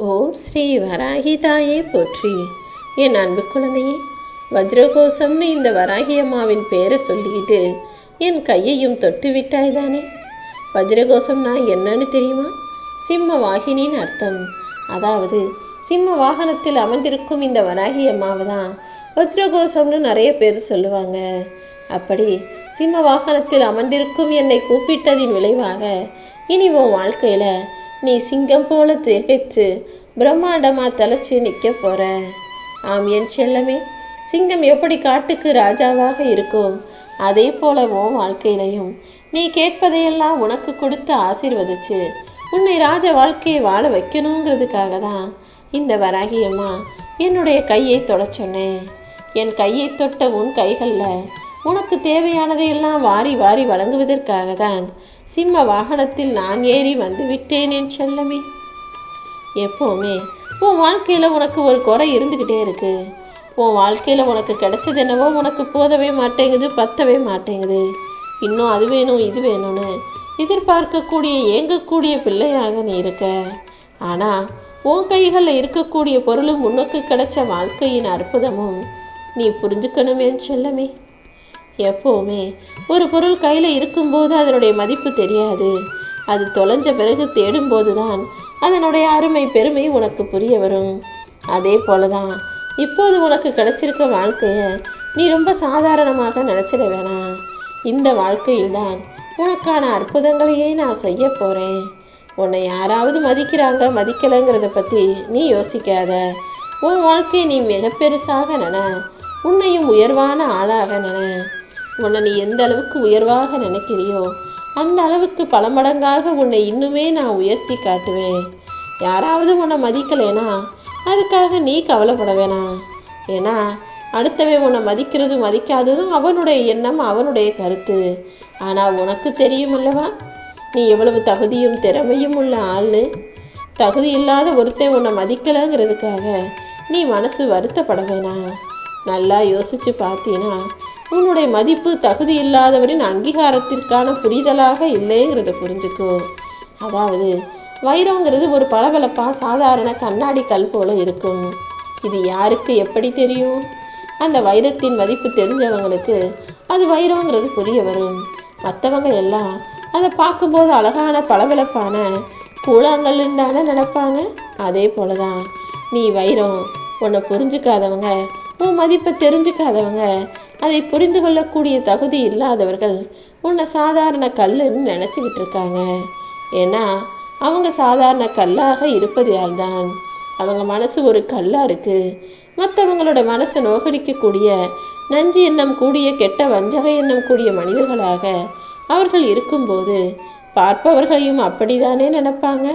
ஓம் ஸ்ரீ வராகி தாயே போற்றி. என் அன்பு குழந்தையே, வஜ்ரகோசம்னு இந்த வராகி அம்மாவின் பேரை சொல்லிக்கிட்டு என் கையையும் தொட்டு விட்டாய்தானே. வஜ்ரகோசம்னா என்னன்னு தெரியுமா? சிம்ம வாகினின்னு அர்த்தம். அதாவது சிம்ம வாகனத்தில் அமர்ந்திருக்கும் இந்த வராகி அம்மாவை தான் வஜ்ரகோசம்னு நிறைய பேர் சொல்லுவாங்க. அப்படி சிம்ம வாகனத்தில் அமர்ந்திருக்கும் என்னை கூப்பிட்டதின் விளைவாக இனி உன் வாழ்க்கையில நீ சிங்கம் போல திகைச்சு பிரம்மாண்டமா தலைச்சு நிற்க போற. ஆம் என் செல்லமே, சிங்கம் எப்படி காட்டுக்கு ராஜாவாக இருக்கும், அதே போல உன் வாழ்க்கையிலையும் நீ கேட்பதையெல்லாம் உனக்கு கொடுத்து ஆசீர்வதிச்சு உன்னை ராஜ வாழ்க்கையை வாழ வைக்கணுங்கிறதுக்காக தான் இந்த வராகி அம்மா என்னுடைய கையை தொட சொன்னேன். என் கையை தொட்ட உன் கைகளில் உனக்கு தேவையானதையெல்லாம் வாரி வாரி வழங்குவதற்காக தான் சிம்ம வாகனத்தில் நான் ஏறி வந்து விட்டேன் என் செல்லமே. எப்போவுமே உன் வாழ்க்கையில் உனக்கு ஒரு குறை இருந்துக்கிட்டே இருக்கு. உன் வாழ்க்கையில் உனக்கு கிடைச்சது என்னவோ உனக்கு போதவே மாட்டேங்குது, பத்தவே மாட்டேங்குது. இன்னும் அது வேணும் இது வேணும்னு எதிர்பார்க்கக்கூடிய ஏங்கக்கூடிய பிள்ளையாக நீ இருக்க. ஆனால் உன் கைகளில் இருக்கக்கூடிய பொருளும் உனக்கு கிடைச்ச வாழ்க்கையின் அற்புதமும் நீ புரிஞ்சுக்கணும் என் செல்லமே. எப்போவுமே ஒரு பொருள் கையில் இருக்கும்போது அதனுடைய மதிப்பு தெரியாது. அது தொலைஞ்ச பிறகு தேடும்போது தான் அதனுடைய அருமை பெருமை உனக்கு புரிய வரும். அதே போல தான் இப்போது உனக்கு கிடைச்சிருக்க வாழ்க்கையை நீ ரொம்ப சாதாரணமாக நினச்சிட வேணாம். இந்த வாழ்க்கையில் தான் உனக்கான அற்புதங்களையே நான் செய்ய போகிறேன். உன்னை யாராவது மதிக்கிறாங்க மதிக்கலைங்கிறத பற்றி நீ யோசிக்காத. உன் வாழ்க்கையை நீ மிக பெருசாக நின, உன்னையும் உயர்வான ஆளாக நின. உன்னை நீ எந்த அளவுக்கு உயர்வாக நினைக்கிறியோ அந்த அளவுக்கு பல மடங்காக உன்னை இன்னுமே நான் உயர்த்தி காட்டுவேன். யாராவது உன்னை மதிக்கலைனா அதுக்காக நீ கவலைப்பட வேணாம். ஏன்னா அடுத்தவன் உன்னை மதிக்கிறதும் மதிக்காததும் அவனுடைய எண்ணம், அவனுடைய கருத்து. ஆனால் உனக்கு தெரியும் அல்லவா, நீ எவ்வளவு தகுதியும் திறமையும் உள்ள ஆள். தகுதி இல்லாத ஒருத்தன் உன்னை மதிக்கலைங்கிறதுக்காக நீ மனசு வருத்தப்பட வேணாம். நல்லா யோசிச்சு பார்த்தீன்னா உன்னுடைய மதிப்பு தகுதி இல்லாதவரின் அங்கீகாரத்திற்கான புரிதலாக இல்லைங்கிறத புரிஞ்சுக்கோ. அதாவது வைரங்கிறது ஒரு பளபளப்பா சாதாரண கண்ணாடி கல் போல இருக்கும். இது யாருக்கு எப்படி தெரியும்? அந்த வைரத்தின் மதிப்பு தெரிஞ்சவங்களுக்கு அது வைரங்கிறது புரிய வரும். மற்றவங்க எல்லாம் அதை பார்க்கும்போது அழகான பளபளப்பான கூழாங்கல்லுன்னு தானே நினைப்பாங்க. அதே போலதான் நீ வைரம். உன்னை புரிஞ்சுக்காதவங்க, உன் மதிப்பை தெரிஞ்சுக்காதவங்க, அதை புரிந்து கொள்ளக்கூடிய தகுதி இல்லாதவர்கள் உன்னை சாதாரண கல்லுன்னு நினச்சிக்கிட்டு இருக்காங்க. ஏன்னா அவங்க சாதாரண கல்லாக இருப்பதால் தான் அவங்க மனசு ஒரு கல்லாக இருக்குது. மற்றவங்களோட மனசை நோகடிக்கக்கூடிய நஞ்சு எண்ணம் கூடிய கெட்ட வஞ்சக எண்ணம் கூடிய மனிதர்களாக அவர்கள் இருக்கும்போது பார்ப்பவர்களையும் அப்படித்தானே நினைப்பாங்க.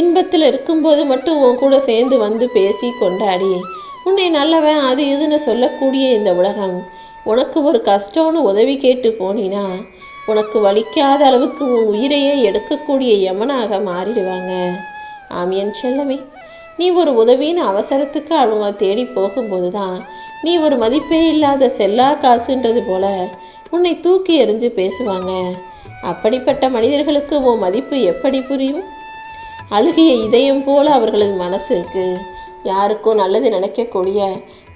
இன்பத்தில் இருக்கும்போது மட்டும் உன் கூட சேர்ந்து வந்து பேசி கொண்டாடி உன்னை நல்லவன் அது இதுன்னு சொல்லக்கூடிய இந்த உலகம் உனக்கு ஒரு கஷ்டம்னு உதவி கேட்டு போனினா உனக்கு வலிக்காத அளவுக்கு உன் உயிரையே எடுக்கக்கூடிய யமனாக மாறிடுவாங்க. ஆம் என் செல்லமே, நீ ஒரு உதவின்னு அவசரத்துக்கு அவங்கள தேடி போகும்போது தான் நீ ஒரு மதிப்பே இல்லாத செல்லா காசுன்றது போல உன்னை தூக்கி எறிஞ்சு பேசுவாங்க. அப்படிப்பட்ட மனிதர்களுக்கு உன் மதிப்பு எப்படி புரியும்? அழுகிய இதயம் போல அவர்களது மனசு இருக்கு. யாருக்கும் நல்லது நினைக்கக்கூடிய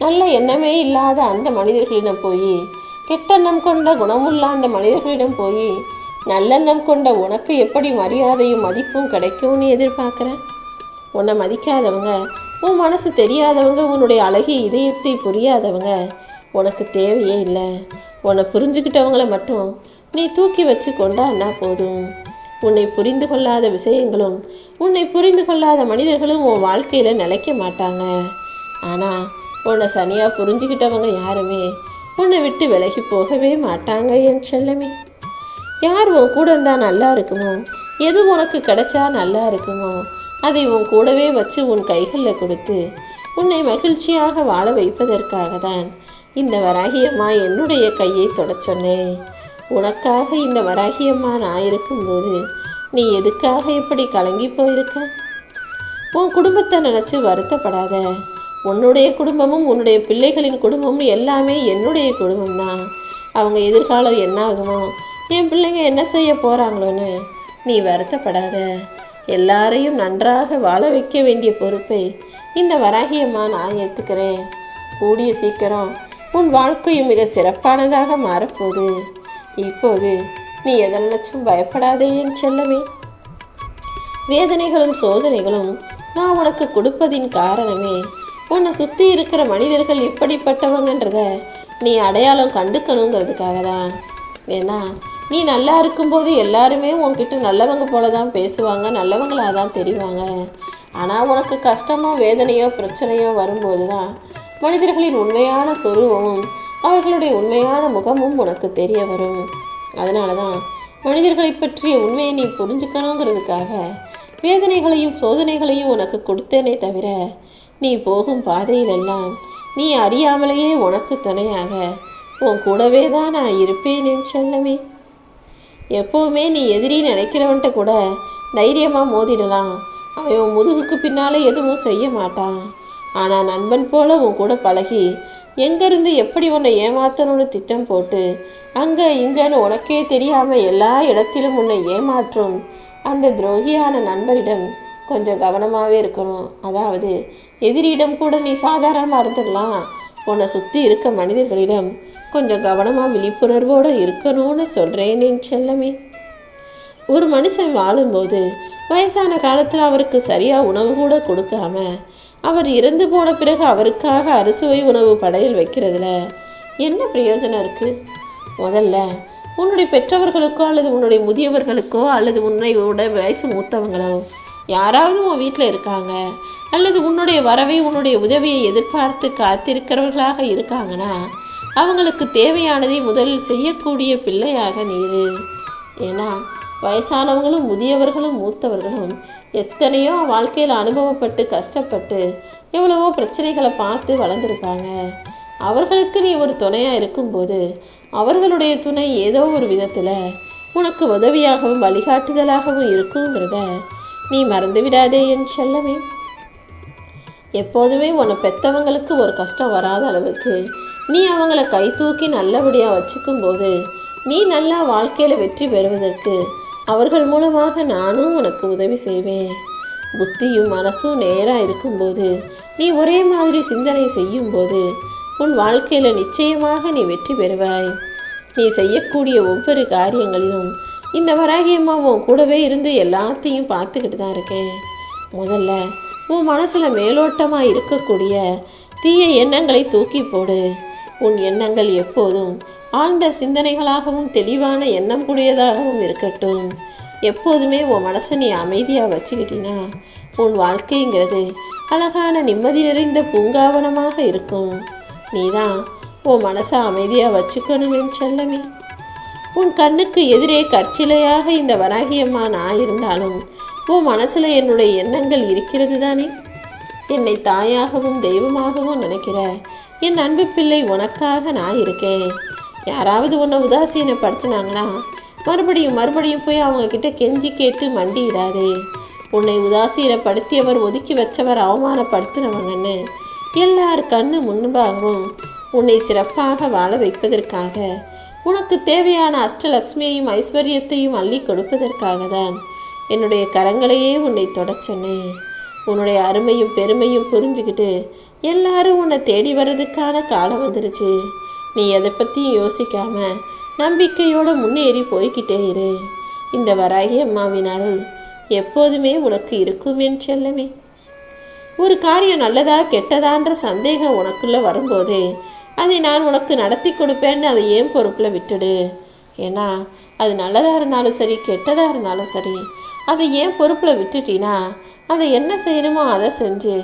நல்ல எண்ணமே இல்லாத அந்த மனிதர்களிடம் போய், கெட்டெண்ணம் கொண்ட குணமுள்ள அந்த மனிதர்களிடம் போய் நல்லெண்ணம் கொண்ட உனக்கு எப்படி மரியாதையும் மதிப்பும் கிடைக்கும்னு எதிர்பார்க்குறேன்? உன்னை மதிக்காதவங்க, உன் மனசு தெரியாதவங்க, உன்னுடைய அழகிய இதயத்தை புரியாதவங்க உனக்கு தேவையே இல்லை. உன்னை புரிஞ்சுக்கிட்டவங்களை மட்டும் நீ தூக்கி வச்சு கொண்டான்னா போதும். உன்னை புரிந்து கொள்ளாத விஷயங்களும் உன்னை புரிந்து கொள்ளாத மனிதர்களும் உன் வாழ்க்கையில் நிலைக்க மாட்டாங்க. ஆனால் உன்னை சரியாக புரிஞ்சுக்கிட்டவங்க யாருமே உன்னை விட்டு விலகி போகவே மாட்டாங்க என் செல்லமே. யார் உன் கூட இருந்தால் நல்லா இருக்குமோ, எது உனக்கு கிடைச்சா நல்லா இருக்குமோ அதை உன் கூடவே வச்சு உன் கைகளில் கொடுத்து உன்னை மகிழ்ச்சியாக வாழ வைப்பதற்காக தான் இந்த வராகியம்மா என்னுடைய கையை தொட சொன்னேன். உனக்காக இந்த வராகியம்மா நான் இருக்கும்போது நீ எதுக்காக இப்படி கலங்கி போயிருக்க? உன் குடும்பத்தை நினச்சி வருத்தப்படாத. உன்னுடைய குடும்பமும் உன்னுடைய பிள்ளைகளின் குடும்பமும் எல்லாமே என்னுடைய குடும்பம் தான். அவங்க எதிர்காலம் என்ன ஆகுமோ, என் பிள்ளைங்க என்ன செய்ய போகிறாங்களோன்னு நீ வருத்தப்படாத. எல்லாரையும் நன்றாக வாழ வைக்க வேண்டிய பொறுப்பை இந்த வராகியம்மா நான் ஏற்றுக்கிறேன். கூடிய சீக்கிரம் உன் வாழ்க்கையும் மிக சிறப்பானதாக மாறப்போகுது. இப்போது நீ எதனாச்சும் பயப்படாதே என் செல்லமே. வேதனைகளும் சோதனைகளும் நான் உனக்கு கொடுப்பதின் காரணமே உன்னை சுற்றி இருக்கிற மனிதர்கள் இப்படிப்பட்டவங்கன்றத நீ அடையாளம் கண்டுக்கணுங்கிறதுக்காக தான். ஏன்னா நீ நல்லா இருக்கும்போது எல்லாருமே உன்கிட்ட நல்லவங்க போல தான் பேசுவாங்க, நல்லவங்களாக தான் தெரிவாங்க. ஆனால் உனக்கு கஷ்டமோ வேதனையோ பிரச்சனையோ வரும்போது தான் மனிதர்களின் உண்மையான சொரூபமும் அவர்களுடைய உண்மையான முகமும் உனக்கு தெரிய வரும். அதனால தான் மனிதர்களை பற்றிய உண்மையை நீ புரிஞ்சுக்கணுங்கிறதுக்காக வேதனைகளையும் சோதனைகளையும் உனக்கு கொடுத்தேனே தவிர நீ போகும் பாதையிலெல்லாம் நீ அறியாமலேயே உனக்கு துணையாக உன் கூடவே தான் நான் இருப்பேன் என் செல்லமே. எப்போவுமே நீ எதிரி நினைக்கிறவன்ட்ட கூட தைரியமாக மோதிடலாம். அவன் முதுகுக்கு பின்னாலே எதுவும் செய்ய மாட்டான். ஆனால் நண்பன் போல உன் கூட பழகி எங்கேருந்து எப்படி உன்னை ஏமாத்தணும்னு திட்டம் போட்டு அங்கே இங்கன்னு உனக்கே தெரியாமல் எல்லா இடத்திலும் உன்னை ஏமாற்றும் அந்த துரோகியான நண்பரிடம் கொஞ்சம் கவனமாகவே இருக்கணும். அதாவது எதிரியிடம் கூட நீ சாதாரணமாக இருந்துடலாம், உன்னை சுற்றி இருக்க மனிதர்களிடம் கொஞ்சம் கவனமாக விழிப்புணர்வோடு இருக்கணும்னு சொல்கிறேன் என் செல்லமே. ஒரு மனுஷன் வாழும்போது வயசான காலத்தில் அவருக்கு சரியாக உணவு கூட கொடுக்காம அவர் இறந்து போன பிறகு அவருக்காக அறுசுவை உணவு படையல் வைக்கிறதுல என்ன பிரயோஜனம் இருக்குது? முதல்ல உன்னுடைய பெற்றவர்களுக்கோ அல்லது உன்னுடைய முதியவர்களுக்கோ அல்லது உன்னையோட வயசு மூத்தவங்களோ யாராவது உன் வீட்டில் இருக்காங்க அல்லது உன்னுடைய வரவை உன்னுடைய உதவியை எதிர்பார்த்து காத்திருக்கிறவர்களாக இருக்காங்கன்னா அவங்களுக்கு தேவையானதை முதலில் செய்யக்கூடிய பிள்ளையாக நீரு. ஏன்னா வயசானவங்களும் முதியவர்களும் மூத்தவர்களும் எத்தனையோ வாழ்க்கையில் அனுபவப்பட்டு கஷ்டப்பட்டு எவ்வளவோ பிரச்சனைகளை பார்த்து வளர்ந்துருப்பாங்க. அவர்களுக்கு நீ ஒரு துணையாக இருக்கும்போது அவர்களுடைய துணை ஏதோ ஒரு விதத்தில் உனக்கு உதவியாகவும் வழிகாட்டுதலாகவும் இருக்குங்கிறத நீ மறந்து விடாதே என் செல்லமே. எப்போதுமே உன்னை பெற்றவங்களுக்கு ஒரு கஷ்டம் வராத அளவுக்கு நீ அவங்கள கை தூக்கி நல்லபடியாக வச்சுக்கும் போது நீ நல்லா வாழ்க்கையில் வெற்றி பெறுவதற்கு அவர்கள் மூலமாக நானும் உனக்கு உதவி செய்வேன். புத்தியும் மனசும் நேராக இருக்கும்போது நீ ஒரே மாதிரி சிந்தனை செய்யும்போது உன் வாழ்க்கையில் நிச்சயமாக நீ வெற்றி பெறுவாய். நீ செய்யக்கூடிய ஒவ்வொரு காரியங்களிலும் இந்த வராகியம்மா உன் கூடவே இருந்து எல்லாத்தையும் பார்த்துக்கிட்டு தான் இருக்கேன். முதல்ல உன் மனசில் மேலோட்டமாக இருக்கக்கூடிய தீய எண்ணங்களை தூக்கி போடு. உன் எண்ணங்கள் எப்போதும் ஆழ்ந்த சிந்தனைகளாகவும் தெளிவான எண்ணம் கூடியதாகவும் இருக்கட்டும். எப்போதுமே உன் மனசை நீ அமைதியாக வச்சுக்கிட்டினா உன் வாழ்க்கைங்கிறது அழகான நிம்மதி நிறைந்த பூங்காவனமாக இருக்கும். நீ தான் உன் மனசை அமைதியாக வச்சுக்கணும் என் செல்லமே. உன் கண்ணுக்கு எதிரே கற்சிலையாக இந்த வராகியம்மா நான் இருந்தாலும் உன் மனசில் என்னுடைய எண்ணங்கள் இருக்கிறது தானே. என்னை தாயாகவும் தெய்வமாகவும் நினைக்கிற என் அன்பு பிள்ளை உனக்காக நான் இருக்கேன். யாராவது உன்னை உதாசீனப்படுத்தினாங்கன்னா மறுபடியும் மறுபடியும் போய் அவங்க கிட்ட கெஞ்சி கேட்டு மண்டியிடாதே. உன்னை உதாசீனப்படுத்தியவர் ஒதுக்கி வச்சவர் அவமானப்படுத்தினவங்கன்னு எல்லார் கண்ணு முன்பாகவும் உன்னை சிறப்பாக வாழ வைப்பதற்காக உனக்கு தேவையான அஷ்டலக்ஷ்மியையும் ஐஸ்வர்யத்தையும் அள்ளி கொடுப்பதற்காக தான் என்னுடைய கரங்களையே உன்னை தொடச் சொன்னேன். உன்னுடைய அருமையும் பெருமையும் புரிஞ்சுக்கிட்டு எல்லாரும் உன்னை தேடி வர்றதுக்கான காலம் வந்துருச்சு. நீ எதை பற்றியும் யோசிக்காம நம்பிக்கையோடு முன்னேறி போய்கிட்டே இரு. இந்த வராகி அம்மாவின் அருள் எப்போதுமே உனக்கு இருக்கும் என் செல்லமே. ஒரு காரியம் நல்லதா கெட்டதான்ற சந்தேகம் உனக்குள்ள வரும்போது அதை நான் உனக்கு நடத்தி கொடுப்பேன்னு அதை ஏன் பொறுப்பில் விட்டுடு. ஏன்னா அது நல்லதாக இருந்தாலும் சரி கெட்டதாக இருந்தாலும் சரி அதை ஏன் பொறுப்பில் விட்டுட்டினா அதை என்ன செய்யணுமோ அதை செஞ்சு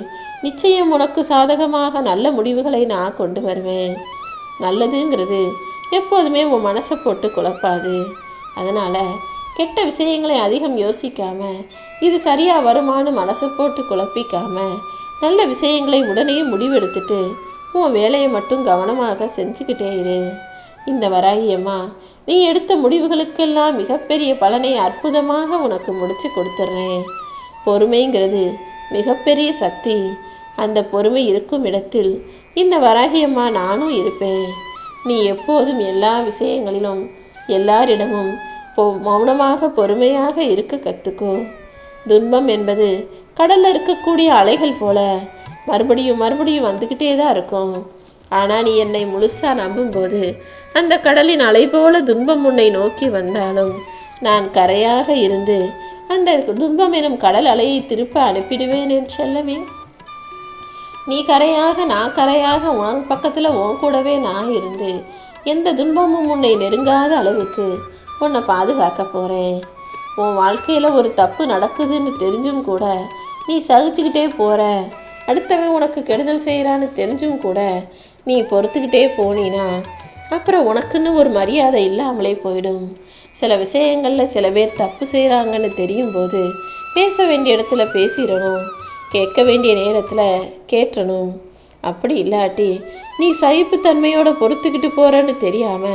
நிச்சயம் உனக்கு சாதகமாக நல்ல முடிவுகளை நான் கொண்டு வருவேன். நல்லதுங்கிறது எப்போதுமே உன் மனசை போட்டு குழப்பாது. அதனால் கெட்ட விஷயங்களை அதிகம் யோசிக்காம இது சரியாக வருமானு மனசை போட்டு குழப்பிக்காம நல்ல விஷயங்களை உடனே முடிவெடுத்துட்டு உன் வேலையை மட்டும் கவனமாக செஞ்சுக்கிட்டே இரு. இந்த வராகியம்மா நீ எடுத்த முடிவுகளுக்கெல்லாம் மிகப்பெரிய பலனை அற்புதமாக உனக்கு முடிச்சு கொடுத்துட்றேன். பொறுமைங்கிறது மிகப்பெரிய சக்தி. அந்த பொறுமை இருக்கும் இடத்தில் இந்த வராகியம்மா நானும் இருப்பேன். நீ எப்போதும் எல்லா விஷயங்களிலும் எல்லாரிடமும் மௌனமாக பொறுமையாக இருக்க கற்றுக்கோ. துன்பம் என்பது கடல்ல இருக்கக்கூடிய அலைகள் போல மறுபடியும் மறுபடியும் வந்துக்கிட்டே தான் இருக்கும். ஆனால் நீ என்னை முழுசா நம்பும்போது அந்த கடலின் அலை போல துன்பம் உன்னை நோக்கி வந்தாலும் நான் கரையாக இருந்து அந்த துன்பம் எனும் கடல் அலையை திருப்ப அனுப்பிடுவேன் என்று சொல்லவே. நீ கரையாக நான் கரையாக உன் பக்கத்துல உன் கூடவே நான் இருந்து எந்த துன்பமும் உன்னை நெருங்காத அளவுக்கு உன்னை பாதுகாக்க போறேன். உன் வாழ்க்கையில ஒரு தப்பு நடக்குதுன்னு தெரிஞ்சும் கூட நீ சகிச்சுக்கிட்டே போற, அடுத்தவன் உனக்கு கெடுதல் செய்யறான்னு தெரிஞ்சும் கூட நீ பொறுத்துக்கிட்டே போனீனா அப்புறம் உனக்குன்னு ஒரு மரியாதை இல்லாமலே போயிடும். சில விஷயங்கள்ல சில பேர் தப்பு செய்யறாங்கன்னு தெரியும் போது பேச வேண்டிய இடத்துல பேசிடணும், கேட்க வேண்டிய நேரத்துல கேட்டணும். அப்படி இல்லாட்டி நீ சகிப்புத்தன்மையோட பொறுத்துக்கிட்டு போறன்னு தெரியாம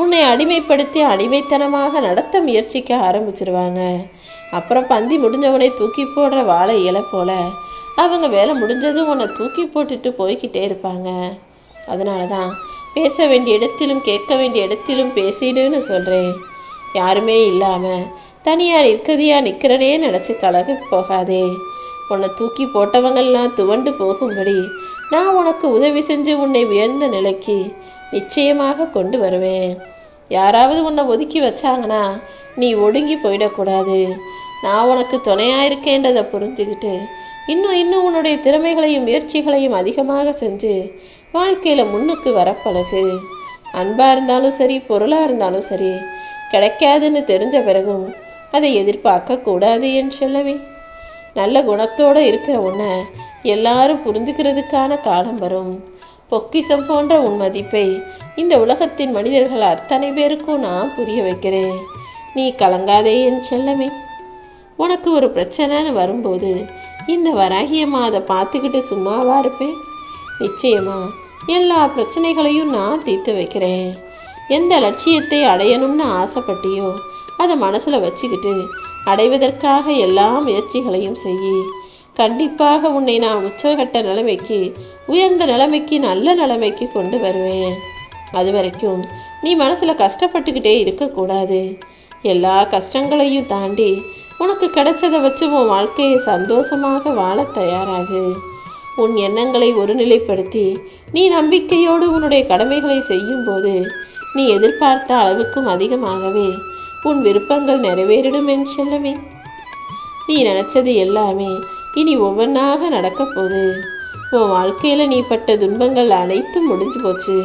உன்னை அடிமைப்படுத்தி அடிமைத்தனமாக நடத்த முயற்சிக்க ஆரம்பிச்சிருவாங்க. அப்புறம் பந்தி முடிஞ்சவனை தூக்கி போடுற வாழை இலை போல அவங்க வேலை முடிஞ்சதும் உன்னை தூக்கி போட்டுட்டு போய்கிட்டே இருப்பாங்க. அதனாலதான் பேச வேண்டிய இடத்திலும் கேட்க வேண்டிய இடத்திலும் பேசிடுன்னு சொல்றேன். யாருமே இல்லாம தனியா நிற்கதியா நிக்கிறனே நினைச்சு கலகி போகாதே. உன்னை தூக்கி போட்டவங்கெல்லாம் துவண்டு போகும்படி நான் உனக்கு உதவி செஞ்சு உன்னை உயர்ந்த நிலைக்கு நிச்சயமாக கொண்டு வருவேன். யாராவது உன்னை ஒதுக்கி வச்சாங்கன்னா நீ ஒடுங்கி போயிடக்கூடாது. நான் உனக்கு துணையா இருக்கேன்றதை புரிஞ்சுக்கிட்டு இன்னும் உன்னுடைய திறமைகளையும் முயற்சிகளையும் அதிகமாக செஞ்சு வாழ்க்கையில முன்னுக்கு வரப்பழகு. அன்பா இருந்தாலும் சரி, பொருளா இருந்தாலும் சரி, கிடைக்காதுன்னு தெரிஞ்ச பிறகும் அதை எதிர்பார்க்க கூடாது என்று சொல்லவே. நல்ல குணத்தோட இருக்கிற உன்னை எல்லாரும் புரிஞ்சுக்கிறதுக்கான காலம் வரும். பொக்கிஷம் போன்ற உன் மதிப்பை இந்த உலகத்தின் மனிதர்கள் அத்தனை பேருக்கும் நான் புரிய வைக்கிறேன். நீ கலங்காதே என் செல்லமே. உனக்கு ஒரு பிரச்சனைன்னு வரும்போது இந்த வராகியம்மா அதை பார்த்துக்கிட்டு சும்மாவா இருப்பேன்? நிச்சயமா எல்லா பிரச்சனைகளையும் நான் தீர்த்து வைக்கிறேன். எந்த லட்சியத்தை அடையணும்னு ஆசைப்பட்டியோ அதை மனசுல வச்சுக்கிட்டு அடைவதற்காக எல்லா முயற்சிகளையும் செய்யி. கண்டிப்பாக உன்னை நான் உச்சகட்ட நிலைமைக்கு, உயர்ந்த நிலைமைக்கு, நல்ல நிலைமைக்கு கொண்டு வருவேன். அது வரைக்கும் நீ மனசுல கஷ்டப்பட்டுக்கிட்டே இருக்கக்கூடாது. எல்லா கஷ்டங்களையும் தாண்டி உனக்கு கிடைச்சதை வச்சு உன் வாழ்க்கையை சந்தோஷமாக வாழ தயாராகு. உன் எண்ணங்களை ஒருநிலைப்படுத்தி நீ நம்பிக்கையோடு உன்னுடைய கடமைகளை செய்யும் போது நீ எதிர்பார்த்த அளவுக்கும் அதிகமாகவே உன் விருப்பங்கள் நிறைவேறிடும் என்று சொல்லவே. நீ நினைச்சது எல்லாமே இனி ஒவ்வொன்றாக நடக்க போகுது. உன் வாழ்க்கையில நீ பட்ட துன்பங்கள் அனைத்தும் முடிஞ்சு போச்சு.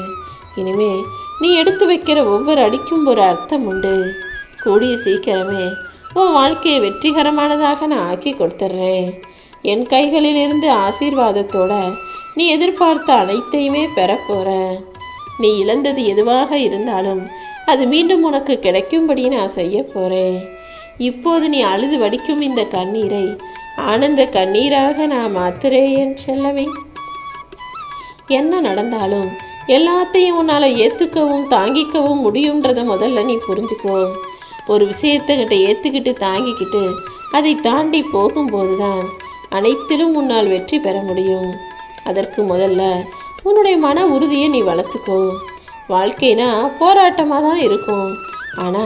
இனிமே நீ எடுத்து வைக்கிற ஒவ்வொரு அடிக்கும் ஒரு அர்த்தம் உண்டு. கூடிய சீக்கிரமே உன் வாழ்க்கையை வெற்றிகரமானதாக நான் ஆக்கி கொடுத்துட்றேன். என் கைகளில் இருந்து ஆசீர்வாதத்தோட நீ எதிர்பார்த்த அனைத்தையுமே பெறப்போற. நீ இழந்தது எதுவாக இருந்தாலும் அது மீண்டும் உனக்கு கிடைக்கும்படி நான் செய்ய போறேன். இப்போது நீ அழுது வடிக்கும் இந்த கண்ணீரை ஆனந்த கண்ணீராக நான் மாத்துறேன் என் செல்லவே. என்ன நடந்தாலும் எல்லாத்தையும் உன்னால ஏத்துக்கவும் தாங்கிக்கவும் முடியும்ன்றத முதல்ல நீ புரிஞ்சுக்கோ. ஒரு விஷயத்துக்கிட்ட ஏத்துக்கிட்டு தாங்கிக்கிட்டு அதை தாண்டி போகும்போதுதான் அனைத்திலும் உன்னால் வெற்றி பெற முடியும். அதற்கு முதல்ல உன்னுடைய மன உறுதியை நீ வளர்த்துக்கோ. வாழ்க்கைனா போராட்டமா தான் இருக்கும். ஆனா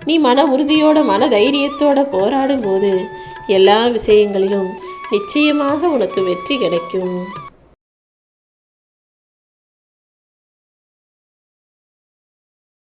நீ மன உறுதியோட மன தைரியத்தோட போராடும் போது எல்லா விஷயங்களிலும் நிச்சயமாக உனக்கு வெற்றி கிடைக்கும்.